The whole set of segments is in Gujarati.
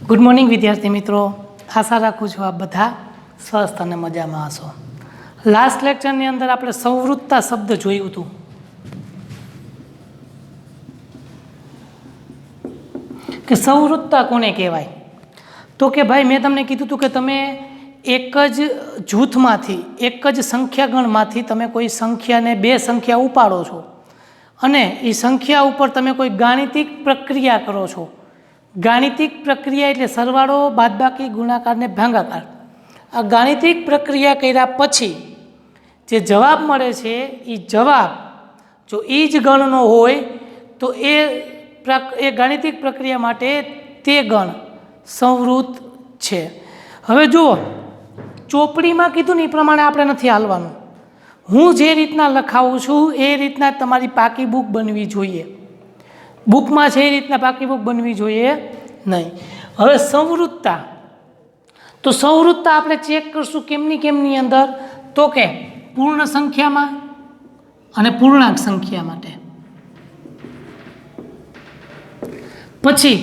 ગુડ મોર્નિંગ વિદ્યાર્થી મિત્રો, આશા રાખું છું આપ બધા સ્વસ્થ અને મજામાં હશો. લાસ્ટ લેક્ચરની અંદર આપણે સંવૃત્તા શબ્દ જોયું હતું. કે સંવૃત્તા કોને કહેવાય? તો કે ભાઈ મેં તમને કીધું હતું કે તમે એક જ જૂથમાંથી, એક જ સંખ્યાગણમાંથી તમે કોઈ સંખ્યાને બે સંખ્યા ઉપાડો છો અને એ સંખ્યા ઉપર તમે કોઈ ગાણિતિક પ્રક્રિયા કરો છો. ગાણિતિક પ્રક્રિયા એટલે સરવાળો, બાદબાકી, ગુણાકાર ને ભાગાકાર. આ ગાણિતિક પ્રક્રિયા કર્યા પછી જે જવાબ મળે છે એ જવાબ જો એ જ ગણનો હોય તો એ ગાણિતિક પ્રક્રિયા માટે તે ગણ સંવૃત છે. હવે જુઓ, ચોપડીમાં કીધું ને એ પ્રમાણે આપણે નથી હાલવાનું. હું જે રીતના લખાવું છું એ રીતના તમારી પાકી બુક બનવી જોઈએ. બુકમાં છે એ રીતના પાકી બુક બનવી જોઈએ નહીં. હવે સંવૃત્તા, તો સંવૃત્તા આપણે ચેક કરશું કેમની અંદર? તો કે પૂર્ણ સંખ્યામાં અને પૂર્ણાંક સંખ્યા માટે. પછી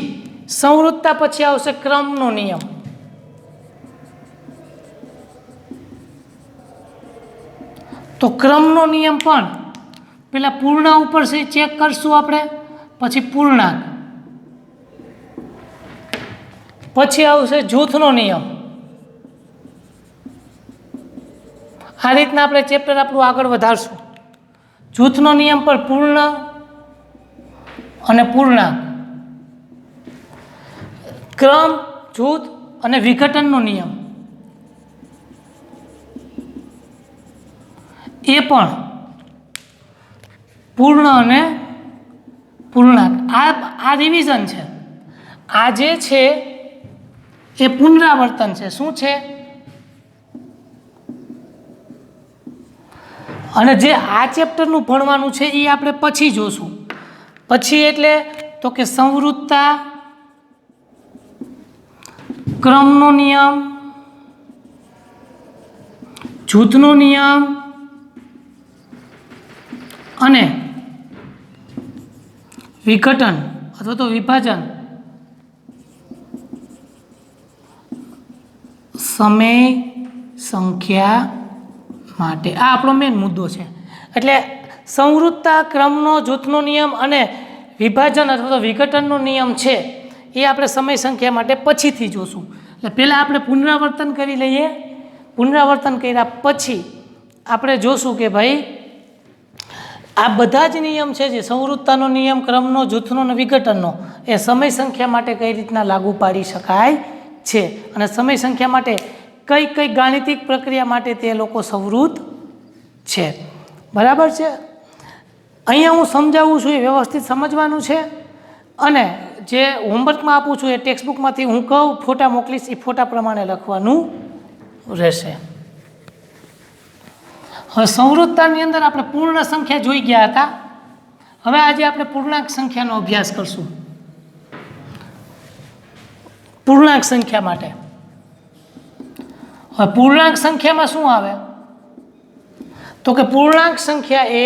સંવૃત્તા પછી આવશે ક્રમનો નિયમ. તો ક્રમનો નિયમ પણ પેલા પૂર્ણ ઉપર છે ચેક કરશું આપણે, પછી પૂર્ણાંક, પછી આવશે જૂથનો નિયમ. આ રીતના આપણે ચેપ્ટર આપણું આગળ વધારશું. જૂથનો નિયમ પર પૂર્ણ અને પૂર્ણાંક, ક્રમ, જૂથ અને વિઘટનનો નિયમ એ પણ પૂર્ણ અને પૂર્ણાંક. આ રિવિઝન છે. આ જે છે એ પુનરાવર્તન છે. શું છે? અને જે આ ચેપ્ટરનું ભણવાનું છે એ આપણે પછી જોશું. પછી એટલે તો કે સંવૃત્તા, ક્રમનો નિયમ, જૂથનો નિયમ અને વિઘટન અથવા તો વિભાજન સમય સંખ્યા માટે. આ આપણો મેઇન મુદ્દો છે. એટલે સંવૃત્તા, ક્રમનો, જૂથનો નિયમ અને વિભાજન અથવા તો વિઘટનનો નિયમ છે એ આપણે સમય સંખ્યા માટે પછીથી જોશું. એટલે પહેલાં આપણે પુનરાવર્તન કરી લઈએ. પુનરાવર્તન કર્યા પછી આપણે જોશું કે ભાઈ આ બધા જ નિયમ છે, જે સંવૃત્તાનો નિયમ, ક્રમનો, જૂથનો અને વિઘટનનો, એ સમય સંખ્યા માટે કઈ રીતના લાગુ પાડી શકાય છે અને સમય સંખ્યા માટે કઈ ગાણિતિક પ્રક્રિયા માટે તે લોકો સંવૃત છે. બરાબર છે? અહીંયા હું સમજાવું છું એ વ્યવસ્થિત સમજવાનું છે અને જે હોમવર્કમાં આપું છું એ ટેક્સ્ટબુકમાંથી હું કહું, ફોટા મોકલીશ, એ ફોટા પ્રમાણે લખવાનું રહેશે. હવે સંવૃત્તાની અંદર આપણે પૂર્ણ સંખ્યા જોઈ ગયા હતા. હવે આજે આપણે પૂર્ણાંક સંખ્યાનો અભ્યાસ કરશું. પૂર્ણાંક સંખ્યા માટે હવે પૂર્ણાંક સંખ્યામાં શું આવે? તો કે પૂર્ણાંક સંખ્યા એ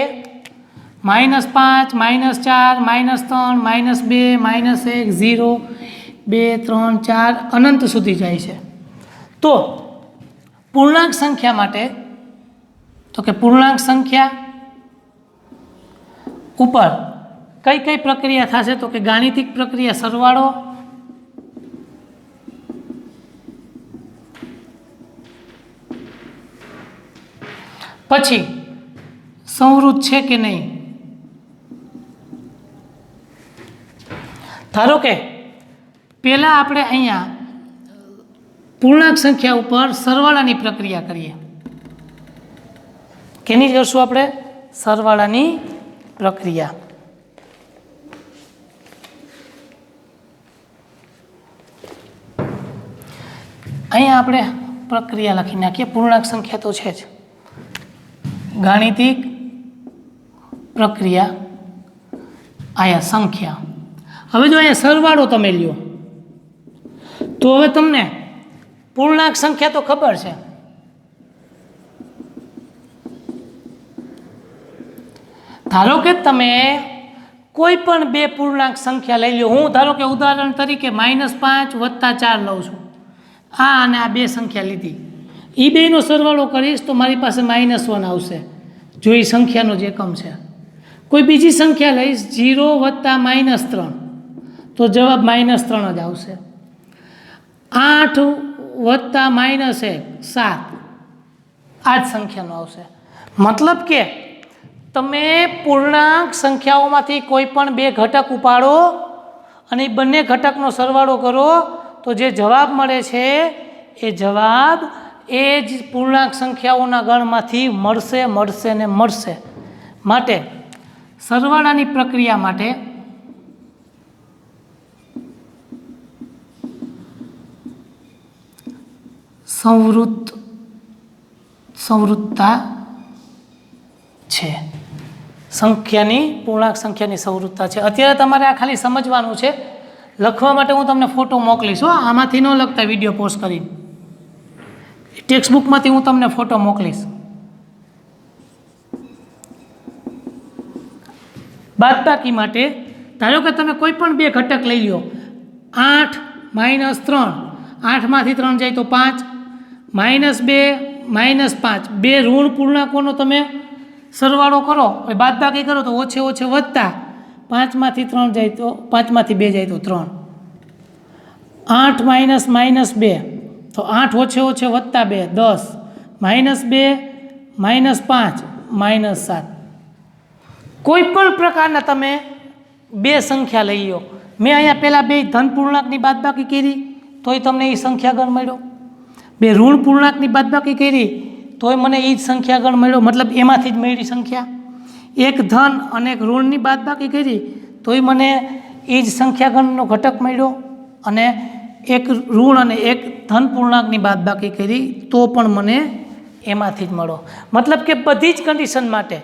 -5, -4, -3, -2, -1, 0, 2, 3, 4 અનંત સુધી જાય છે. તો પૂર્ણાંક સંખ્યા માટે તો કે પૂર્ણાંક સંખ્યા ઉપર કઈ પ્રક્રિયા થશે? તો કે ગાણિતિક પ્રક્રિયા સરવાળો, પછી સંવૃત છે કે નહીં. ધારો કે પહેલા આપણે અહીંયા પૂર્ણાંક સંખ્યા ઉપર સરવાળાની પ્રક્રિયા કરીએ. કેની કરશું આપણે? સરવાળાની પ્રક્રિયા. અહીંયા આપણે પ્રક્રિયા લખી નાખીએ. પૂર્ણાંક સંખ્યા તો છે જ, ગાણિતિક પ્રક્રિયા, અહીંયા સંખ્યા. હવે જો અહીંયા સરવાળો તમે લ્યો તો હવે તમને પૂર્ણાંક સંખ્યા તો ખબર છે. ધારો કે તમે કોઈ પણ બે પૂર્ણાંક સંખ્યા લઈ લો. હું ધારો કે ઉદાહરણ તરીકે -5 + 4 લઉં છું. આ અને આ બે સંખ્યા લીધી, એ બેનો સરવાળો કરીશ તો મારી પાસે -1 આવશે, જો એ સંખ્યાનો જ એકમ છે. કોઈ બીજી સંખ્યા લઈશ 0 + -3 તો જવાબ -3 જ આવશે. 8 + -1 7 આ જ સંખ્યાનો આવશે. મતલબ કે તમે પૂર્ણાંક સંખ્યાઓમાંથી કોઈ પણ બે ઘટક ઉપાડો અને એ બંને ઘટકનો સરવાળો કરો તો જે જવાબ મળે છે એ જવાબ એ જ પૂર્ણાંક સંખ્યાઓના ગણમાંથી મળશે ને મળશે. માટે સરવાળાની પ્રક્રિયા માટે સંવૃતતા છે. પૂર્ણાંક સંખ્યાની સંવૃતતા છે. અત્યારે તમારે આ ખાલી સમજવાનું છે. લખવા માટે હું તમને ફોટો મોકલીશ. આમાંથી ન લખતા વિડીયો પોસ્ટ કરીને, ટેક્સ્ટ બુકમાંથી હું તમને ફોટો મોકલીશ. બાદબાકી માટે ધારો કે તમે કોઈ પણ બે ઘટક લઈ લો. 8 - 3, 8માંથી 3 જાય તો 5, -2 -5 બે ઋણ પૂર્ણાંકોનો તમે સરવાળો કરો, બાદબાકી કરો તો ઓછે વત્તા 5માંથી 3 જાય તો 5માંથી 2 જાય તો 3. 8 - -2 તો 8 ઓછે વત્તા 2 10, -2 -5 -7. કોઈ પણ પ્રકારના તમે બે સંખ્યા લઈ લો. મેં અહીંયા પહેલાં બે ધન પૂર્ણાંકની બાદબાકી કરી તોય તમને એ સંખ્યાગણ મળ્યો. બે ઋણ પૂર્ણાંકની બાદબાકી કરી તોય મને એ જ સંખ્યાગણ મળ્યો, મતલબ એમાંથી જ મળી સંખ્યા. એક ધન અને એક ઋણની બાદબાકી કરી તોય મને એ જ સંખ્યાગણનો ઘટક મળ્યો, અને એક ઋણ અને એક ધન પૂર્ણાંકની બાદબાકી કરી તો પણ મને એમાંથી જ મળો. મતલબ કે બધી જ કન્ડિશન માટે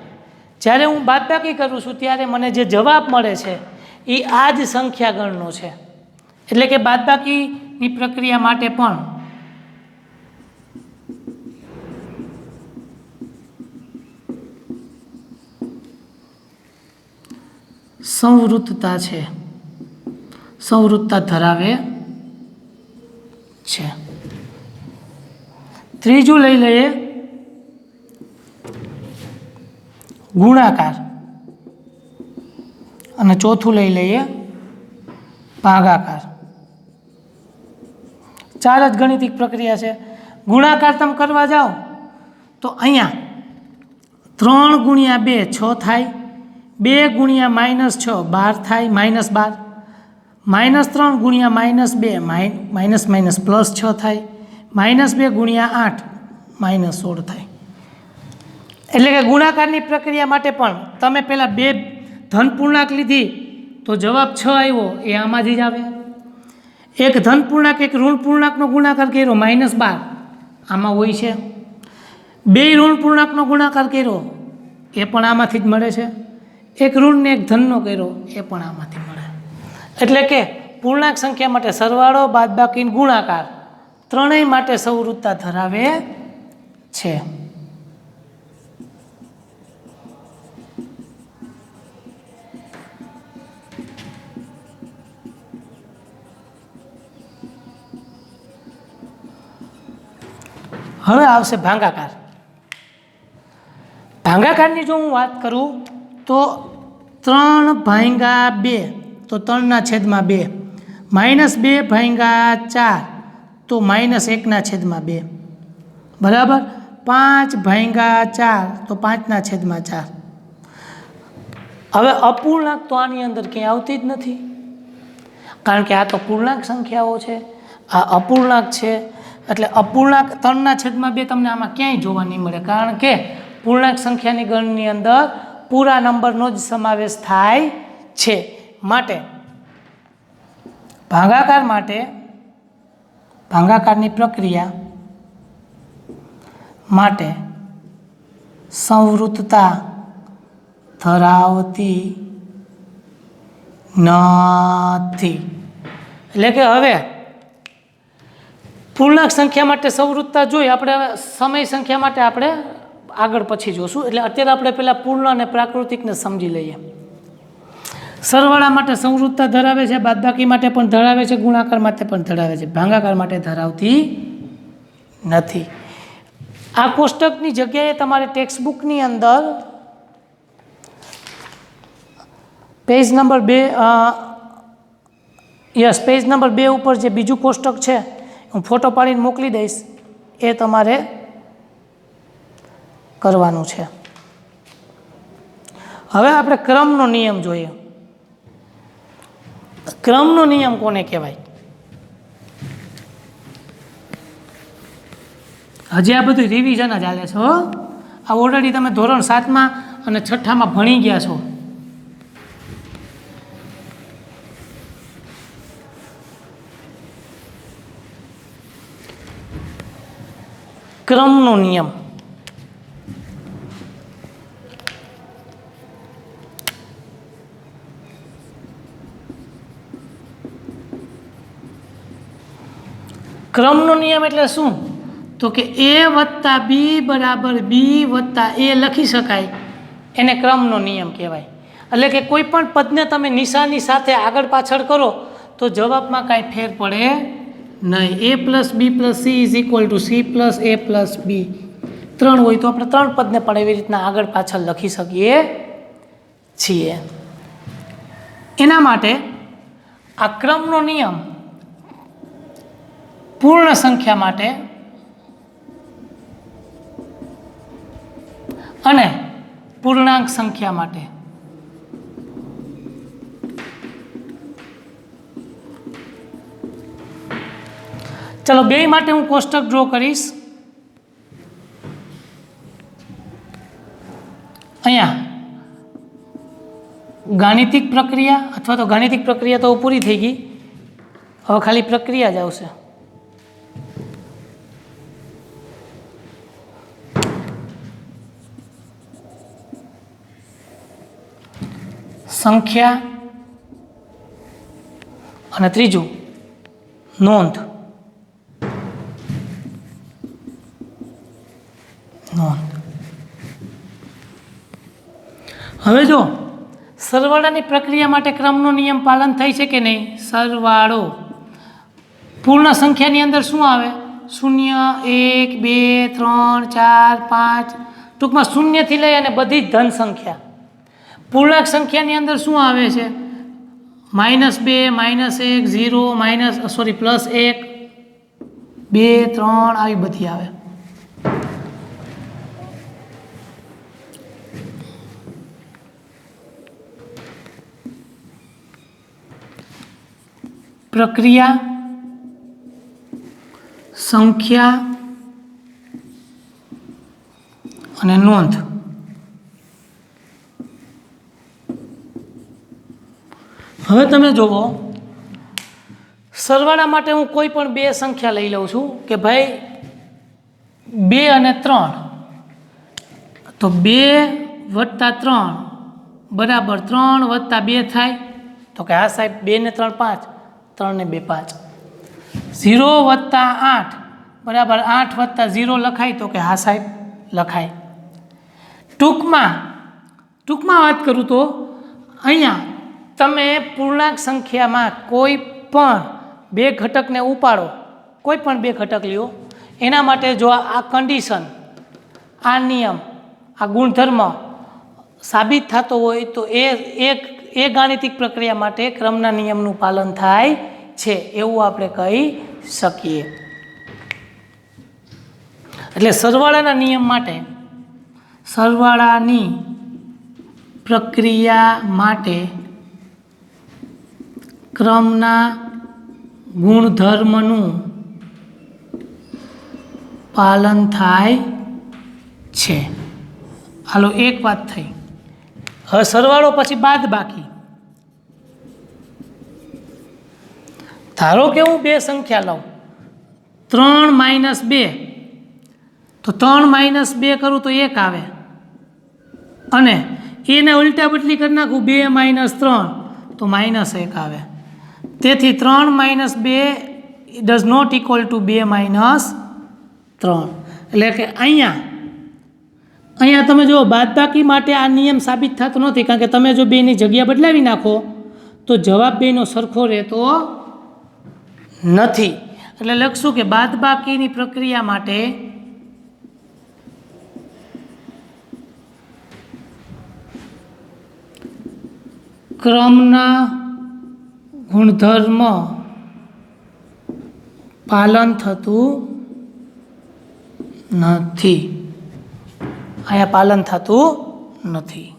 જ્યારે હું બાદબાકી કરું છું ત્યારે મને જે જવાબ મળે છે એ આ જ સંખ્યાગણનો છે. એટલે કે બાદબાકીની પ્રક્રિયા માટે પણ સંવૃતતા છે, સંવૃતતા ધરાવે છે. ત્રીજું લઈ લઈએ ગુણાકાર, અને ચોથું લઈ લઈએ ભાગાકાર. ચાર જ ગણિતિક પ્રક્રિયા છે. ગુણાકાર તમે કરવા જાઓ તો અહીંયા 3 × 2 6 થાય, 2 × -6 12 થાય, -12, -3 × -2 +6 થાય, -2 × 8 -16 થાય. એટલે કે ગુણાકારની પ્રક્રિયા માટે પણ તમે પહેલાં બે ધન પૂર્ણાંક લીધી તો જવાબ 6 આવ્યો, એ આમાંથી જ આવે. એક ધન પૂર્ણાંક એક ઋણ પૂર્ણાંકનો ગુણાકાર કર્યો -12 આમાં હોય છે. બે ઋણ પૂર્ણાંકનો ગુણાકાર કર્યો એ પણ આમાંથી જ મળે છે. એક ઋણને એક ધનનો કર્યો એ પણ આમાંથી મળે. એટલે કે પૂર્ણાંક સંખ્યા માટે સરવાળો, બાદબાકી, ગુણાકાર ત્રણેય માટે સંવૃતતા ધરાવે છે. હવે આવશે ભાગાકાર. ભાગાકારની જો હું વાત કરું તો 3/2 તો 3/2, -2/4 તો -1/2, બરાબર. 5/4 તો 5/4. હવે અપૂર્ણાંક તો આની અંદર ક્યાંય આવતી જ નથી, કારણ કે આ તો પૂર્ણાંક સંખ્યાઓ છે, આ અપૂર્ણાંક છે. એટલે અપૂર્ણાંક 3/2 તમને આમાં ક્યાંય જોવા નહીં મળે, કારણ કે પૂર્ણાંક સંખ્યાની ગણની અંદર પૂરા નંબરનો જ સમાવેશ થાય છે. માટે ભાગાકાર માટે ભાગાકારની પ્રક્રિયા માટે સંવૃતતા ધરાવતી નથી. એટલે કે હવે પૂર્ણાંક સંખ્યા માટે સંવૃતતા જોઈ આપણે, હવે સમય સંખ્યા માટે આપણે આગળ પછી જોશું. એટલે અત્યારે આપણે પહેલાં પૂર્ણ અને પ્રાકૃતિકને સમજી લઈએ. સરવાળા માટે સંવૃત્તતા ધરાવે છે, બાદબાકી માટે પણ ધરાવે છે, ગુણાકાર માટે પણ ધરાવે છે, ભાગાકાર માટે ધરાવતી નથી. આ કોષ્ટકની જગ્યાએ તમારે ટેક્સ્ટબુકની અંદર પેજ નંબર 2 ઉપર જે બીજું કોષ્ટક છે હું ફોટો પાડીને મોકલી દઈશ, એ તમારે કરવાનું છે. હવે આપણે ક્રમનો નિયમ જોઈએ. ક્રમનો નિયમ કોને કહેવાય? હજી આ બધું રિવિઝન જ ચાલે છે. આ ઓલરેડી તમે ધોરણ 7માં અને 6માં ભણી ગયા છો. ક્રમનો નિયમ. ક્રમનો નિયમ એટલે શું? તો કે A + B = B + A લખી શકાય, એને ક્રમનો નિયમ કહેવાય. એટલે કે કોઈ પણ પદને તમે નિશાની સાથે આગળ પાછળ કરો તો જવાબમાં કાંઈ ફેર પડે નહીં. A + B + C = C + A + B. 3 હોય તો આપણે 3 પદને પણ એવી રીતના આગળ પાછળ લખી શકીએ છીએ. એના માટે આ ક્રમનો નિયમ પૂર્ણ સંખ્યા માટે અને પૂર્ણાંક સંખ્યા માટે ચલો બે માટે હું કોષ્ટક ડ્રો કરીશ. અહીંયા ગાણિતિક પ્રક્રિયા અથવા તો ગાણિતિક પ્રક્રિયા તો પૂરી થઈ ગઈ, હવે ખાલી પ્રક્રિયા જ આવશે. સંખ્યા અને ત્રીજું નોંધ. હવે જો સરવાળાની પ્રક્રિયા માટે ક્રમનો નિયમ પાલન થાય છે કે નહીં? સરવાળો પૂર્ણ સંખ્યાની અંદર શું આવે? 0, 1, 2, 3, 4, 5, ટૂંકમાં શૂન્યથી લઈ અને બધી જ ધન સંખ્યા. પૂર્ણાંક સંખ્યાની અંદર શું આવે છે? -2, -1, 0, +1, 2, 3 આવી બધી આવે. પ્રક્રિયા, સંખ્યા અને નોંધ. હવે તમે જુઓ, સરવાળા માટે હું કોઈ પણ બે સંખ્યા લઈ લઉં છું કે ભાઈ 2 અને 3, તો 2 + 3 બરાબર 3 + 2 થાય. તો કે હા સાહેબ, 2 ને 3 5, 3 ને 2 5. 0 + 8 બરાબર 8 + 0 લખાય. તો કે હા સાહેબ લખાય. ટૂંકમાં વાત કરું તો અહીંયા તમે પૂર્ણાંક સંખ્યામાં કોઈ પણ બે ઘટકને ઉપાડો, કોઈ પણ બે ઘટક લ્યો, એના માટે જો આ કન્ડિશન, આ નિયમ, આ ગુણધર્મ સાબિત થતો હોય તો એ ગાણિતિક પ્રક્રિયા માટે ક્રમના નિયમનું પાલન થાય છે એવું આપણે કહી શકીએ. એટલે સરવાળાના નિયમ માટે, સરવાળાની પ્રક્રિયા માટે ક્રમના ગુણધર્મનું પાલન થાય છે. હાલો, એક વાત થઈ. હવે સરવાળો પછી બાદ બાકી. ધારો કે હું બે સંખ્યા લઉં, 3 - 2, તો 3 - 2 કરું તો 1 આવે, અને એને ઉલટા બદલી કરી નાખું 2 - 3 તો -1 આવે. તેથી 3 - 2 ડઝ નોટ ઇક્વલ ટુ 2 - 3. એટલે કે અહીંયા તમે જુઓ, બાદબાકી માટે આ નિયમ સાબિત થતો નથી, કારણ કે તમે જો બેની જગ્યા બદલાવી નાખો તો જવાબ બેનો સરખો રહેતો નથી. એટલે લખશું કે બાદબાકીની પ્રક્રિયા માટે ક્રમના ગુણધર્મ પાલન થતું નથી. અહીંયા પાલન થતું નથી.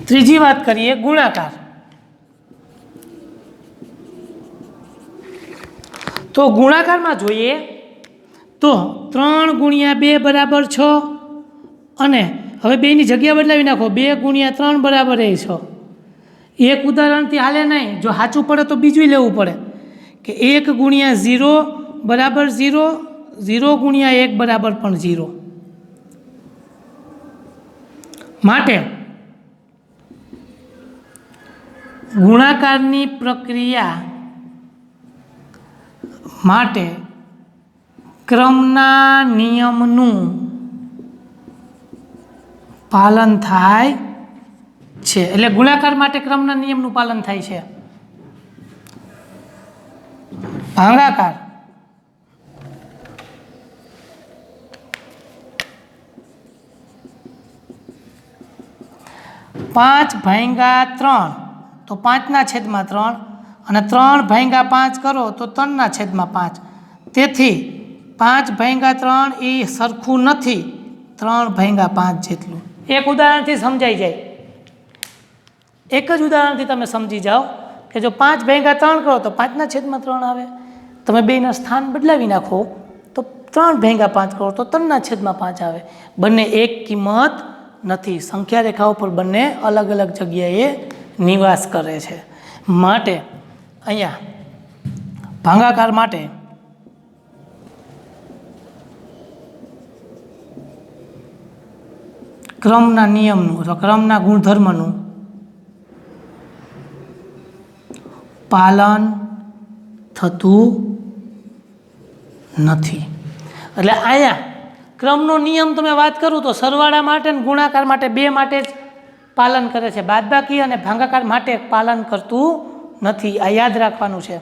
ત્રીજી વાત કરીએ ગુણાકાર. તો ગુણાકારમાં જોઈએ તો 3 ગુણ્યા 2 બરાબર 6 અને હવે બેની જગ્યા બદલાવી નાખો. 2 ગુણ્યા 3 બરાબર 6. એક ઉદાહરણથી હાલે નહીં, જો સાચું પડે તો બીજું લેવું પડે કે 1 ગુણ્યા 0 બરાબર 0, 0 ગુણ્યા 1 બરાબર પણ 0. માટે ગુણાકારની પ્રક્રિયા માટે ક્રમના નિયમનું પાલન થાય છે. એટલે ગુણાકાર માટે ક્રમના નિયમનું પાલન થાય છે. ભાગાકાર પાંચ ભાગ્યા 3 તો 5/3 અને 3/5 કરો તો 3/5. તેથી 5/3 એ સરખું નથી 3/5 જેટલું. એક ઉદાહરણથી સમજાઈ જાય. એક જ ઉદાહરણથી તમે સમજી જાઓ કે જો 5/3 કરો તો 5/3 આવે. તમે બેના સ્થાન બદલાવી નાખો તો 3/5 કરો તો 3/5 આવે. બંને એક કિંમત નથી. સંખ્યા રેખા ઉપર બંને અલગ અલગ જગ્યાએ નિવાસ કરે છે. માટે અહીંયા ભાગાકાર માટે ક્રમના નિયમનું અથવા ક્રમના ગુણધર્મનું પાલન થતું નથી. એટલે અહીંયા ક્રમનો નિયમ તમે વાત કરું તો સરવાળા માટે અને ગુણાકાર માટે બે માટે જ પાલન કરે છે. બાદબાકી અને ભાગાકાર માટે પાલન કરતું નથી. આ યાદ રાખવાનું છે.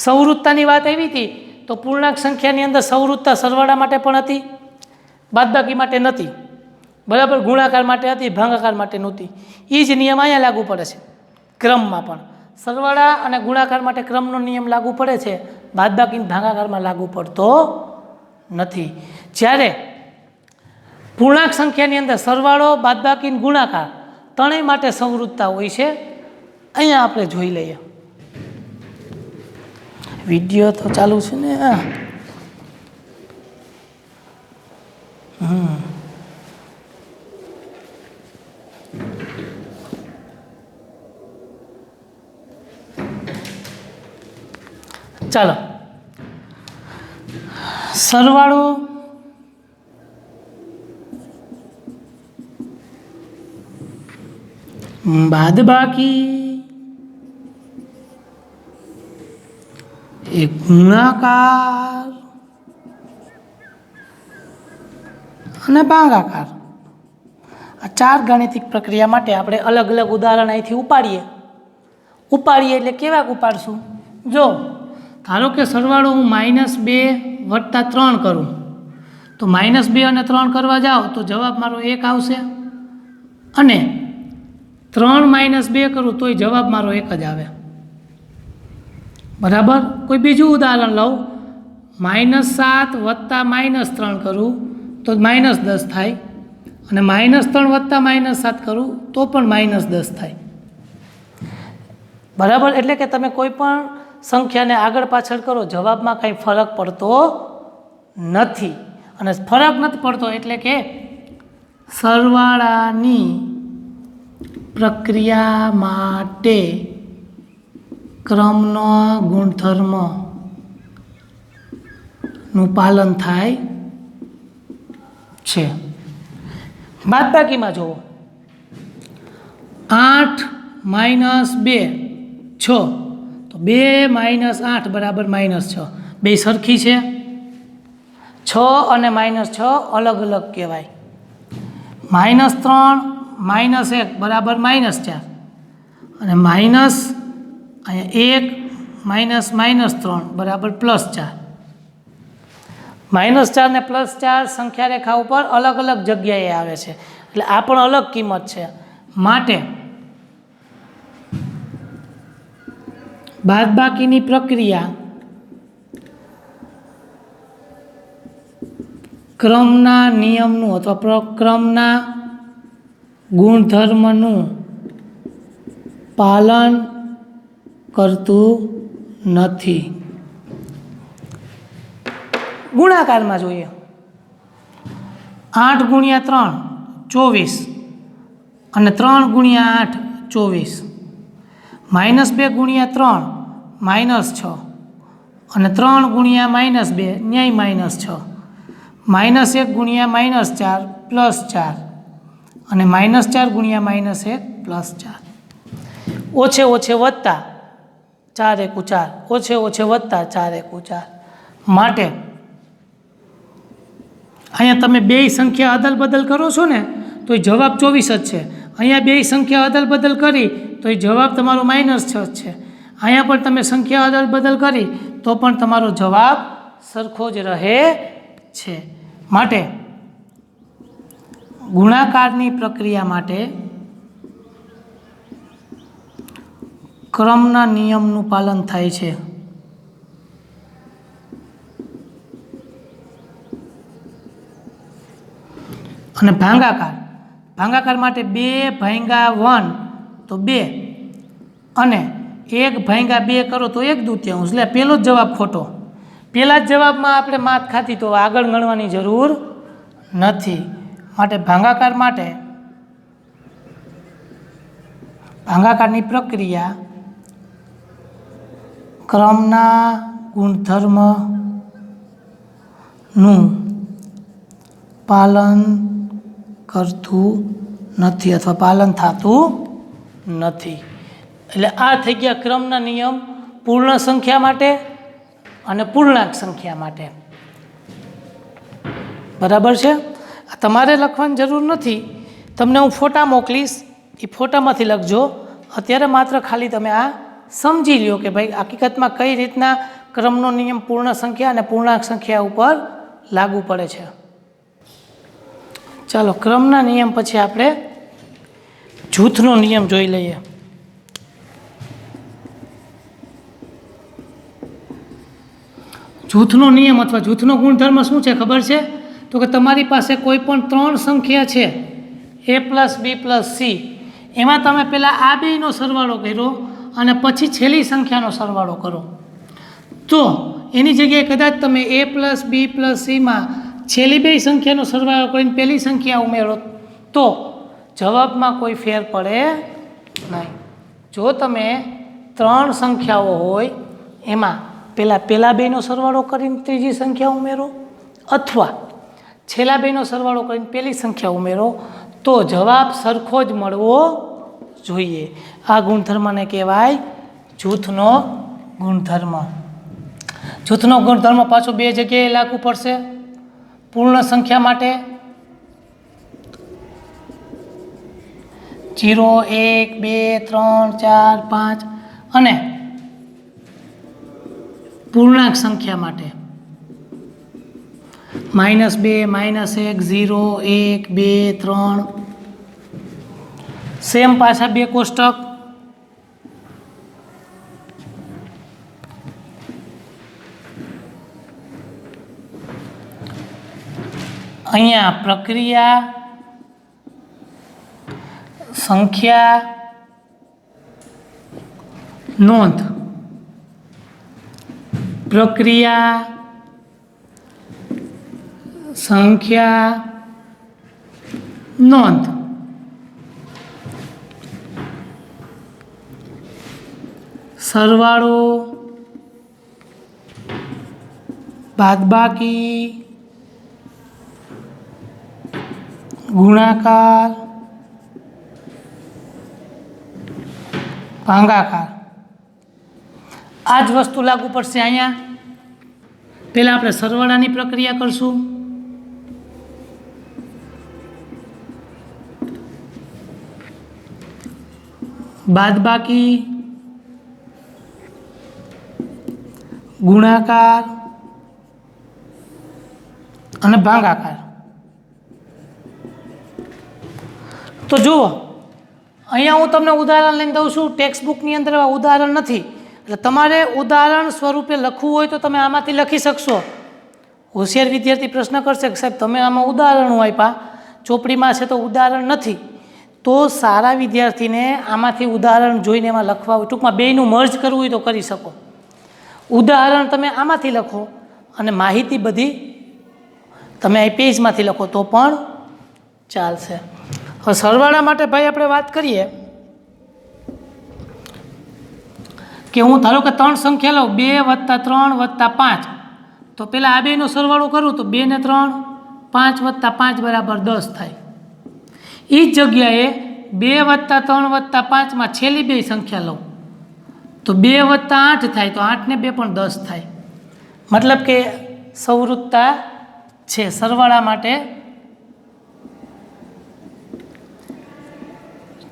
સંવૃત્તાની વાત આવી હતી તો પૂર્ણાંક સંખ્યાની અંદર સંવૃત્તા સરવાળા માટે પણ હતી, બાદબાકી માટે નથી. બરાબર, ગુણાકાર માટે હતી, ભાગાકાર માટે નહોતી. એ જ નિયમ અહીંયા લાગુ પડે છે. ક્રમમાં પણ સરવાળા અને ગુણાકાર માટે ક્રમનો નિયમ લાગુ પડે છે, બાદબાકી ભાગાકારમાં લાગુ પડતો નથી. જ્યારે પૂર્ણાંક સંખ્યાની અંદર સરવાળો, બાદબાકી, ગુણાકાર ત્રણેય માટે સંવૃત્તા હોય છે. અહીંયા આપણે જોઈ લઈએ. વિડીયો તો ચાલુ છે ને. ચાલો, સરવાળો બાદબાકી એ ગુણાકાર અને ભાગાકાર, આ ચાર ગાણિતિક પ્રક્રિયા માટે આપણે અલગ અલગ ઉદાહરણ અહીંથી ઉપાડીએ એટલે કેવા ઉપાડશું? જો ધારો કે સરવાળો હું -2 + 3 કરું તો -2 અને 3 કરવા જાઓ તો જવાબ મારો 1 આવશે, અને 3 - 2 કરું તોય જવાબ મારો 1 જ આવે. બરાબર. કોઈ બીજું ઉદાહરણ લઉં, -7 + -3 કરું તો -10 થાય, અને -3 + -7 કરું તો પણ -10 થાય. બરાબર. એટલે કે તમે કોઈ પણ સંખ્યાને આગળ પાછળ કરો, જવાબમાં કંઈ ફરક પડતો નથી. અને ફરક નથી પડતો એટલે કે સરવાળાની પ્રક્રિયા માટે ક્રમનો ગુણધર્મનું પાલન થાય છે. બાદબાકીમાં જુઓ, 8 - 2 6 તો 2 - 8 બરાબર -6. બે સરખી છે. 6 અને -6 અલગ અલગ કહેવાય. -3 - 1 બરાબર -4, અને માઇનસ અહીંયા 1 માઇનસ -3 બરાબર +4. -4 ને +4 સંખ્યા રેખા ઉપર અલગ અલગ જગ્યાએ આવે છે, એટલે આ પણ અલગ કિંમત છે. માટે બાદબાકીની પ્રક્રિયા ક્રમના નિયમનું અથવા ક્રમના ગુણધર્મનું પાલન કરતું નથી. ગુણાકારમાં જોઈએ 8 × 3 24 અને 3 × 8 24, -2 × 3 -6 અને 3 × -2 ન્યાય -6, -1 × -4 +4 અને -4 × -1 +4. ઓછે ઓછે વત્તા 4 × 4, ઓછે ઓછે વત્તા 4 × 4. માટે અહીંયા તમે બે સંખ્યા અદલ બદલ કરો છો ને તો જવાબ 24 જ છે. અહીંયા બે સંખ્યા અદલ બદલ કરી તો એ જવાબ તમારો -6 છે. અહીંયા પણ તમે સંખ્યા અદલ બદલ કરી તો પણ તમારો જવાબ સરખો જ રહે છે. માટે ગુણાકારની પ્રક્રિયા માટે ક્રમના નિયમનું પાલન થાય છે. અને ભાગાકાર માટે 2/1 તો 2 અને 1/2 કરો તો 1/2. એટલે પહેલો જ જવાબ ખોટો. પહેલા જ જવાબમાં આપણે માત ખાધી તો આગળ ગણવાની જરૂર નથી. માટે ભાગાકારની પ્રક્રિયા ક્રમના ગુણધર્મનું પાલન કરતું નથી અથવા પાલન થતું નથી. એટલે આ થઈ ગયા ક્રમના નિયમ પૂર્ણ સંખ્યા માટે અને પૂર્ણાંક સંખ્યા માટે. બરાબર છે. તમારે લખવાની જરૂર નથી, તમને હું ફોટા મોકલીશ, એ ફોટામાંથી લખજો. અત્યારે માત્ર ખાલી તમે આ સમજી લ્યો કે ભાઈ હકીકતમાં કઈ રીતના ક્રમનો નિયમ પૂર્ણ સંખ્યા અને પૂર્ણાંક સંખ્યા ઉપર લાગુ પડે છે. ચાલો ક્રમના નિયમ પછી આપણે જૂથનો નિયમ જોઈ લઈએ. જૂથનો નિયમ અથવા જૂથનો ગુણધર્મ શું છે ખબર છે? તો કે તમારી પાસે કોઈ પણ 3 સંખ્યા છે a + b + c, એમાં તમે પહેલાં આ બેયનો સરવાળો કર્યો અને પછી છેલ્લી સંખ્યાનો સરવાળો કરો, તો એની જગ્યાએ કદાચ તમે a + b + c માં છેલ્લી બે સંખ્યાનો સરવાળો કરીને પહેલી સંખ્યા ઉમેરો તો જવાબમાં કોઈ ફેર પડે નહીં. જો તમે 3 સંખ્યાઓ હોય એમાં પહેલા બેનો સરવાળો કરીને ત્રીજી સંખ્યા ઉમેરો અથવા છેલ્લા બેનો સરવાળો કરીને પહેલી સંખ્યા ઉમેરો તો જવાબ સરખો જ મળવો જોઈએ. આ ગુણધર્મને કહેવાય જૂથનો ગુણધર્મ. જૂથનો ગુણધર્મ પાછો બે જગ્યાએ લાગુ પડશે. પૂર્ણ સંખ્યા માટે 0, 1, 2, 3, 4, 5 અને પૂર્ણાંક સંખ્યા માટે -2, -1, 0, 1, 2, 3. સેમ પાછા બે કોષ્ટક. અહીંયા પ્રક્રિયા સંખ્યા નોંધ, પ્રક્રિયા સંખ્યા નોંધ, સરવાળો બાદબાકી ગુણાકાર ભાગાકાર આ જ વસ્તુ લાગુ પડશે. અહીંયા પહેલાં આપણે સરવાળાની પ્રક્રિયા કરશું. બાદબાકી, ગુણાકાર અને ભાગાકાર. તો જુઓ, અહીંયા હું તમને ઉદાહરણ લઈને દઉં છું. ટેક્સ્ટ બુકની અંદર ઉદાહરણ નથી, એટલે તમારે ઉદાહરણ સ્વરૂપે લખવું હોય તો તમે આમાંથી લખી શકશો. હોશિયાર વિદ્યાર્થી પ્રશ્ન કરશે કે સાહેબ તમે આમાં ઉદાહરણો આપ્યા, ચોપડીમાં છે તો ઉદાહરણ નથી. તો સારા વિદ્યાર્થીને આમાંથી ઉદાહરણ જોઈને એમાં લખવા હોય, ટૂંકમાં બેયનું મર્જ કરવું હોય તો કરી શકો. ઉદાહરણ તમે આમાંથી લખો અને માહિતી બધી તમે આ પેજમાંથી લખો તો પણ ચાલશે. હવે સરવાળા માટે ભાઈ આપણે વાત કરીએ કે હું ધારો કે 3 સંખ્યા લઉં, 2 + 3 + 5. તો પહેલાં આ બેનો સરવાળો કરું તો 2 ને 3 5 + 5 = 10 થાય. એ જ જગ્યાએ 2 + 3 + 5 માં છેલ્લી બે સંખ્યા લઉં તો 2 + 8 થાય, તો 8 ને 2 પણ 10 થાય. મતલબ કે સંવૃત્તતા છે. સરવાળા માટે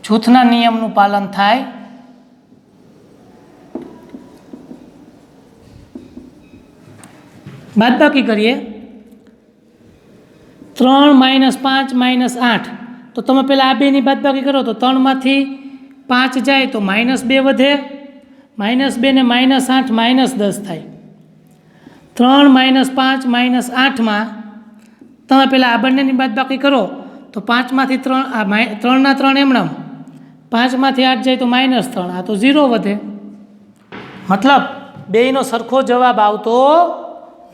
જૂથના નિયમનું પાલન થાય. બાદબાકી કરીએ 3 - 5 - 8. તો તમે પહેલાં આ બેની બાદબાકી કરો તો 3 માંથી 5 જાય તો -2 વધે, -2 ને -8 -10 થાય. 3 - 5 - 8 તમે પહેલાં આ બંનેની બાદબાકી કરો તો 5 માંથી 3 ના 3 એમણામ, 5 માંથી 8 જાય તો -3, આ તો 0 વધે. મતલબ બેયનો સરખો જવાબ આવતો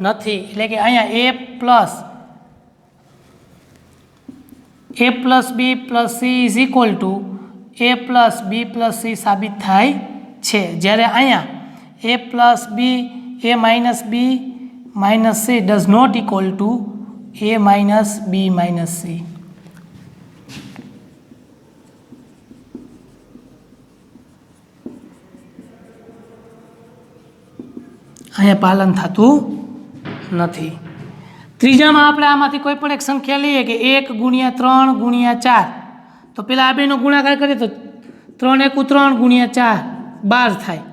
નથી. એટલે કે અહીંયા a + b + c = a + b + c સાબિત થાય છે. જ્યારે અહીંયા a + b a - b - c does not equal to a - b - c. અહીંયા પાલન થતું નથી. ત્રીજામાં આપણે આમાંથી કોઈ પણ એક સંખ્યા લઈએ કે 1 × 3 × 4. તો પહેલાં આ બેનો ગુણાકાર કરીએ તો 3 × 3 × 4 12 થાય.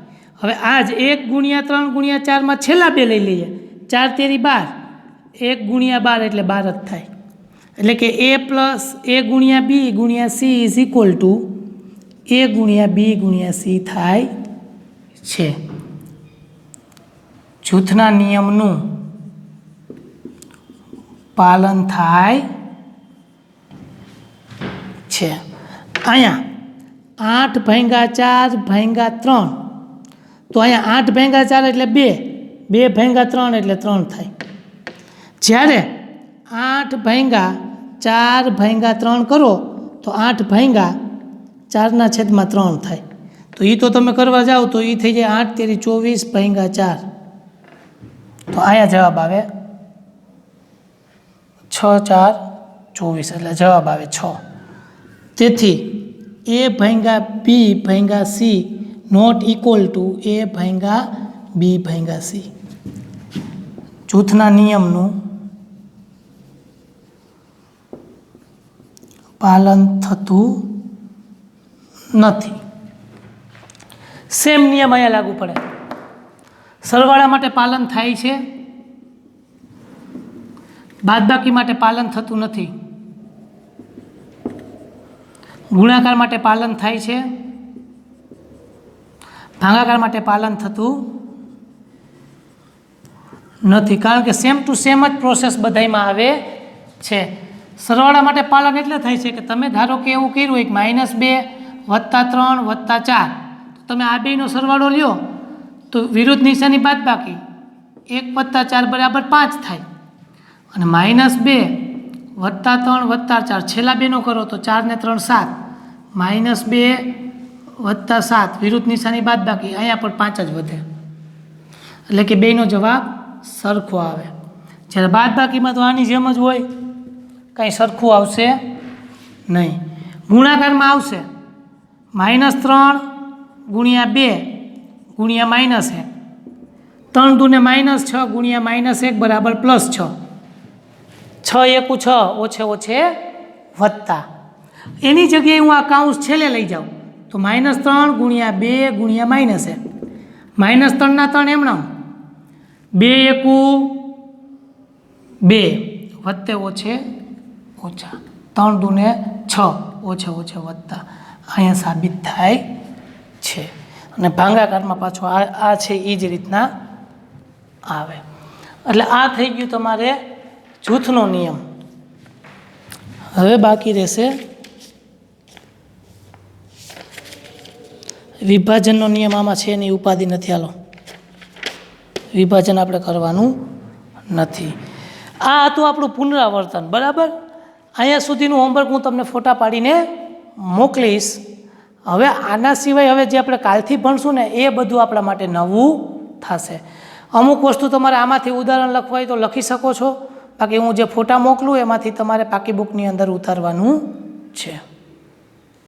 હવે આ જ 1 × 3 × 4 માં છેલ્લા બે લઈ લઈએ, 4 તેરી 12, 1 × 12 એટલે 12 જ થાય. એટલે કે a + a × b × c = a × b × c થાય છે. જૂથના નિયમનું પાલન થાય છે. અહીંયા 8/4/3. તો અહીંયા 8/4 એટલે 2, 2/3 એટલે 3 થાય. જ્યારે 8/4/3 કરો તો 8/4/3 થાય. તો એ તો તમે કરવા જાઓ તો એ થઈ જાય 8 તેરી 24/4. તો અહીંયા જવાબ આવે 6 × 4 = 24, એટલે જવાબ આવે 6. તેથી a/b/c ≠ a/b/c. જૂથના નિયમનું પાલન થતું નથી. સેમ નિયમ અહીંયા લાગુ પડે. સરવાળા માટે પાલન થાય છે, બાદબાકી માટે પાલન થતું નથી. ગુણાકાર માટે પાલન થાય છે, ભાગાકાર માટે પાલન થતું નથી. કારણ કે સેમ ટુ સેમ જ પ્રોસેસ બધામાં આવે છે. સરવાળા માટે પાલન એટલે થાય છે કે તમે ધારો કે એવું કર્યું હોય કે -2 + 3 + 4. તો તમે આ બેનો સરવાળો લ્યો તો વિરુદ્ધ નિશાની બાદબાકી 1 + 4 = 5 થાય. અને -2 + 3 + 4 છેલ્લા બેનો કરો તો 4 ને 3 7, -2 + 7 વિરુદ્ધ નિશાની બાદબાકી, અહીંયા પણ 5 જ વધે. એટલે કે બેનો જવાબ સરખો આવે. જ્યારે બાદબાકીમાં તો આની જેમ જ હોય, કંઈ સરખું આવશે નહીં. ગુણાકારમાં આવશે -3 × 2 × -1, 3 દૂને -6 × -1 = +6. 6 × 1 = 6, ઓછે ઓછે વત્તા. એની જગ્યાએ હું આ કાઉન્સ છેલ્લે લઈ જાઉં તો -3 ગુણ્યા 2 ગુણ્યા -1 -3 3 એમણામ 2 એકુ 2 વત્તે ઓછે ઓછા 3 દૂને 6 ઓછે ઓછે વત્તા અહીંયા સાબિત થાય છે અને ભાગાકારમાં પાછો આ છે એ જ રીતના આવે એટલે આ થઈ ગયું તમારે જૂથનો નિયમ. હવે બાકી રહેશે વિભાજનનો નિયમ. આમાં છે એની ઉપાધિ નથી. હાલો વિભાજન આપણે કરવાનું નથી. આ હતું આપણું પુનરાવર્તન. બરાબર, અહીંયા સુધીનું હોમવર્ક હું તમને ફોટા પાડીને મોકલીશ. હવે આના સિવાય હવે જે આપણે કાલથી ભણશું ને એ બધું આપણા માટે નવું થશે. અમુક વસ્તુ તમારે આમાંથી ઉદાહરણ લખવા હોય તો લખી શકો છો, બાકી હું જે ફોટા મોકલું એમાંથી તમારે પાકી બુકની અંદર ઉતારવાનું છે.